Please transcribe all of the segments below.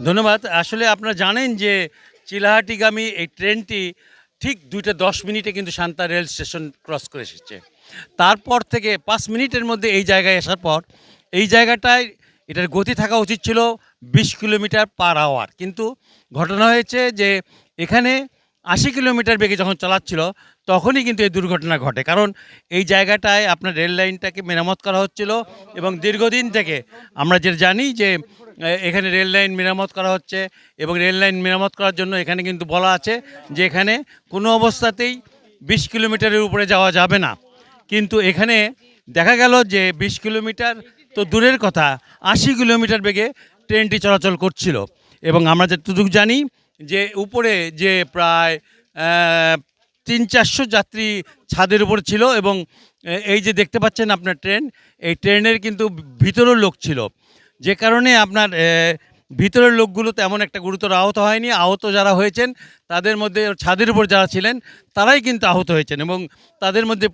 ধন্যবাদ। আসলে আপনারা জানেন যে চিলাহাটিগামী এই ট্রেনটি ঠিক 2টা 10 মিনিটে কিন্তু সান্তা রেল স্টেশন ক্রস করে এসেছে। তারপর থেকে ৫ মিনিটের মধ্যে এই জায়গায় আসার পর এই জায়গাটায় এটার গতি থাকা উচিত ছিল 20 কিলোমিটার/আওয়ার। কিন্তু ঘটনা হয়েছে যে এখানে ৮০ কিলোমিটার বেগে যখন চালাচ্ছিল তখনই কিন্তু এই দুর্ঘটনা ঘটে। কারণ এই জায়গাটায় আপনার রেল লাইনটাকে মেরামত করা হচ্ছিল এবং দীর্ঘদিন থেকে আমরা যেটা জানি যে এখানে রেল লাইন মেরামত করা হচ্ছে এবং রেল লাইন মেরামত করার জন্য এখানে কিন্তু বলা আছে যে এখানে কোনো অবস্থাতেই 20 কিলোমিটারের উপরে যাওয়া যাবে না। কিন্তু এখানে দেখা গেল যে 20 কিলোমিটার তো দূরের কথা, ৮০ কিলোমিটার বেগে ট্রেনটি চলাচল করছিল এবং আমরা যতটুকু জানি যে উপরে যে প্রায় ৩00-৪০০ যাত্রী ছাদের উপর ছিল এবং এই যে দেখতে পাচ্ছেন আপনার ট্রেন, এই ট্রেনের কিন্তু ভিতরেও লোক ছিল, যে কারণে আপনার ভিতরের লোকগুলো তেমন একটা গুরুতর আহত হয়নি। আহত যারা হয়েছেন তাদের মধ্যে ছাদের উপর যারা ছিলেন তারাই কিন্তু আহত হয়েছেন এবং তাদের মধ্যে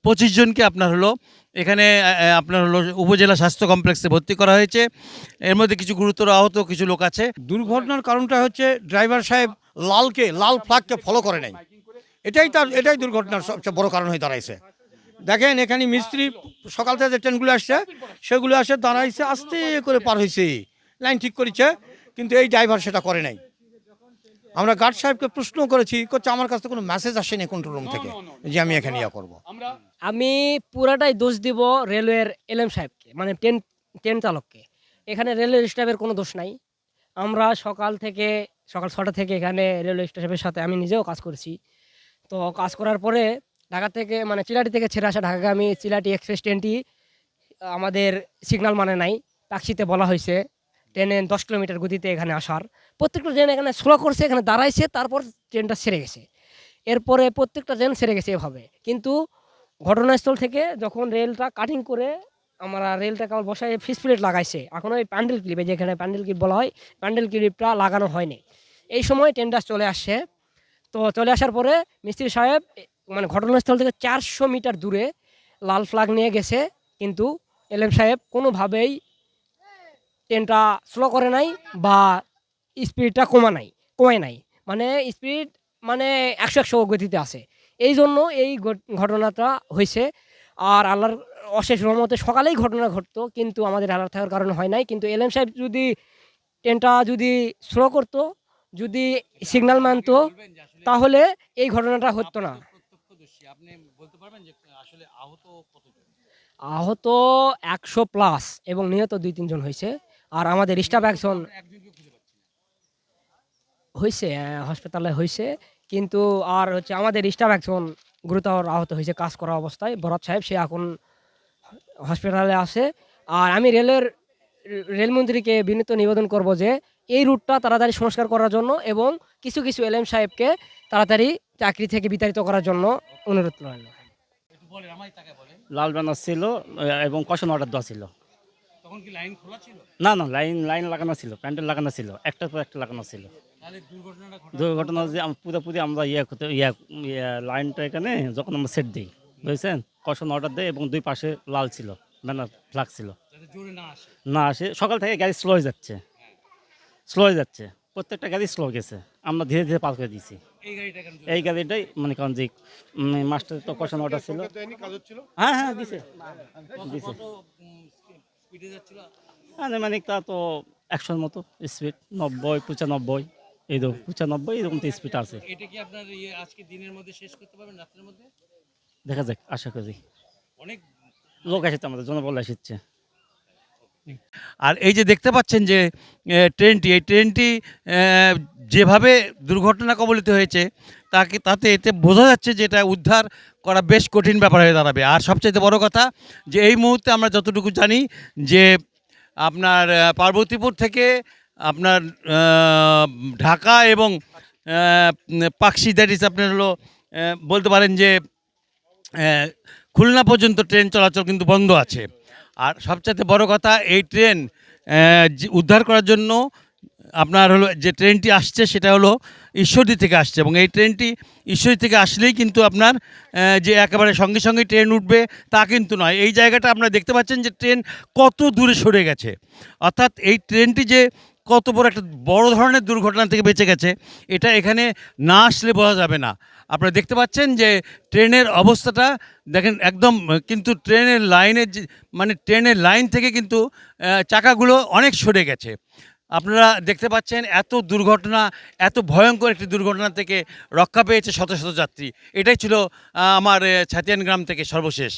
25 জনকে আপনার হলো এখানে আপনার হলো উপজেলা স্বাস্থ্য কমপ্লেক্সে ভর্তি করা হয়েছে। এর মধ্যে কিছু গুরুতর আহত কিছু লোক আছে। দুর্ঘটনার কারণটা হচ্ছে ড্রাইভার সাহেব লাল ফ্ল্যাগকে ফলো করে নাই। এটাই দুর্ঘটনার সবচেয়ে বড় কারণ হয়ে দাঁড়াইছে। দেখেন এখানে মিস্ত্রি সকাল থেকে যে ট্রেনগুলো আসছে সেগুলো আসে দাঁড়াইছে, আস্তে করে পার হয়েছে, লাইন ঠিক করেছে, কিন্তু এই ড্রাইভার সেটা করে নাই। আমরা গার্ড সাহেবকে প্রশ্ন করেছি, করছে আমার কাছে কোনো মেসেজ আসেনি কন্ট্রোল রুম থেকে যে আমি এখানে ইয়া করবো। আমি পুরাটাই দোষ দিব রেলওয়ের এলএম সাহেবকে, মানে ট্রেন ট্রেন চালককে। এখানে রেলওয়ে স্টাফের কোনো দোষ নাই। আমরা সকাল 6টা থেকে এখানে রেলওয়ে স্টাফের সাথে আমি নিজেও কাজ করেছি। তো কাজ করার পরে ঢাকা থেকে, মানে চিলাটি থেকে ছেড়ে আসা ঢাকাগামী চিলাটি এক্সপ্রেস ট্রেনটি আমাদের সিগন্যাল মানে নাই। ট্যাক্সিতে বলা হয়েছে ট্রেনে 10 কিলোমিটার গতিতে এখানে আসার। প্রত্যেকটা ট্রেন এখানে স্লো করছে, এখানে দাঁড়াইছে, তারপর ট্রেনটা ছেড়ে গেছে। এরপরে প্রত্যেকটা ট্রেন ছেড়ে গেছে এভাবে। কিন্তু ঘটনাস্থল থেকে যখন রেলটা কাটিং করে আমরা রেলটা কেবল বসায় ফিস প্লেট লাগাইছে, এখন ওই প্যান্ডেল ক্লিপে, যেখানে প্যান্ডেল ক্লিপ বলা হয়, প্যান্ডেল ক্লিপটা লাগানো হয়নি। এই সময় ট্রেনটা চলে আসছে। তো চলে আসার পরে মিস্ত্রি সাহেব মানে ঘটনাস্থল থেকে 400 মিটার দূরে লাল ফ্ল্যাগ নিয়ে গেছে, কিন্তু এলএম সাহেব কোনোভাবেই ট্রেনটা স্লো করে নাই বা স্পিডটা কমায় নাই। মানে স্পিড মানে 100 গতিতে আছে। এই জন্য এই ঘটনাটা হয়েছে। আর আল্লাহর অশেষ রহমতে সকালেই ঘটনা ঘটতো, কিন্তু আমাদের অ্যালার্ট থাকার কারণে হয় নাই। কিন্তু এলএম সাহেব যদি ট্রেনটা যদি স্লো করতো, যদি সিগন্যাল মানতো, তাহলে এই ঘটনাটা হতো না। আহত 100 প্লাস এবং নিহত 2-3 জন হয়েছে। আর আমাদের স্টাফ একজন হয়েছে, হাসপাতালে হয়েছে। কিন্তু আর হচ্ছে আমাদের স্টাফ একজন গুরুতর আহত হয়েছে কাজ করা অবস্থায়, বরাত সাহেব, সে এখন হসপিটালে আছে। আর আমি রেলমন্ত্রীকে বিনীত নিবেদন করব যে এই রুটটা তাড়াতাড়ি সংস্কার করার জন্য এবং কিছু কিছু এলএম সাহেবকে তাড়াতাড়ি চাকরি থেকে বিতাড়িত করার জন্য অনুরোধ রইল। লাল ব্যানার ছিল এবং কষণ অর্ডার দেওয়া ছিল। না না, লাইন লাইন লাগানো ছিল, প্যান্ডেল লাগানো ছিল, একটার পর একটা লাগানো ছিল। দুর্ঘটনা যে পুরোপুরি আমরা লাইনটা এখানে যখন আমরা সেট দিই, বুঝছেন, কষণ অর্ডার দেয় এবং দুই পাশে লাল ছিল, ব্যানার ফ্ল্যাগ ছিল, না আসে। সকাল থেকে গাড়ি স্লো হয়ে যাচ্ছে, প্রত্যেকটা গাড়ি স্লো গেছে। আমরা ধীরে ধীরে পার করে দিয়েছি এই গাড়িটাই, মানে কারণ যে মাস্টার তো কষণ অর্ডার ছিল। হ্যাঁ হ্যাঁ দিছে দিছে। মানে তা তো 100-র মতো স্পিড, 90-95, এই তো 95 এরকম তো স্পিড আছে। এটা কি আপনার আজকে দিনের মধ্যে শেষ করতে পারবেন, রাতের মধ্যে? দেখা যাক, আশা করি। অনেক লোক এসেছে, আমাদের জনবল এসেছে। আর এই যে দেখতে পাচ্ছেন যে এই ট্রেনটি যেভাবে দুর্ঘটনা কবলিত হয়েছে তাতে এতে বোঝা যাচ্ছে যে এটা উদ্ধার করা বেশ কঠিন ব্যাপার হয়ে দাঁড়াবে। আর সবচেয়ে বড় কথা যে এই মুহূর্তে আমরা যতটুকু জানি যে আপনার পার্বতীপুর থেকে আপনার ঢাকা এবং পাকশি, দ্যাট ইজ আপনার হলো বলতে পারেন যে খুলনা পর্যন্ত ট্রেন চলাচল কিন্তু বন্ধ আছে। আর সবচেয়ে বড় কথা, এই ট্রেন উদ্ধার করার জন্য আপনার হলো যে ট্রেনটি আসছে সেটা হলো ঈশ্বরদী থেকে আসছে এবং এই ট্রেনটি ঈশ্বরদী থেকে আসলেই কিন্তু আপনার যে একেবারে সঙ্গে সঙ্গে ট্রেন উঠবে তা কিন্তু নয়। এই জায়গাটা আপনারা দেখতে পাচ্ছেন যে ট্রেন কত দূরে সরে গেছে, অর্থাৎ এই ট্রেনটি যে কত বড় একটা বড় ধরনের দুর্ঘটনা থেকে বেঁচে গেছে, এটা এখানে না আসলে বোঝা যাবে না। আপনারা দেখতে পাচ্ছেন যে ট্রেনের অবস্থাটা দেখেন একদম, কিন্তু ট্রেনের লাইনের যে মানে ট্রেনের লাইন থেকে কিন্তু চাকাগুলো অনেক সরে গেছে। আপনারা দেখতে পাচ্ছেন এত দুর্ঘটনা, এত ভয়ঙ্কর একটি দুর্ঘটনা থেকে রক্ষা পেয়েছে শত শত যাত্রী। এটাই ছিল আমার ছাতিয়ান গ্রাম থেকে সর্বশেষ।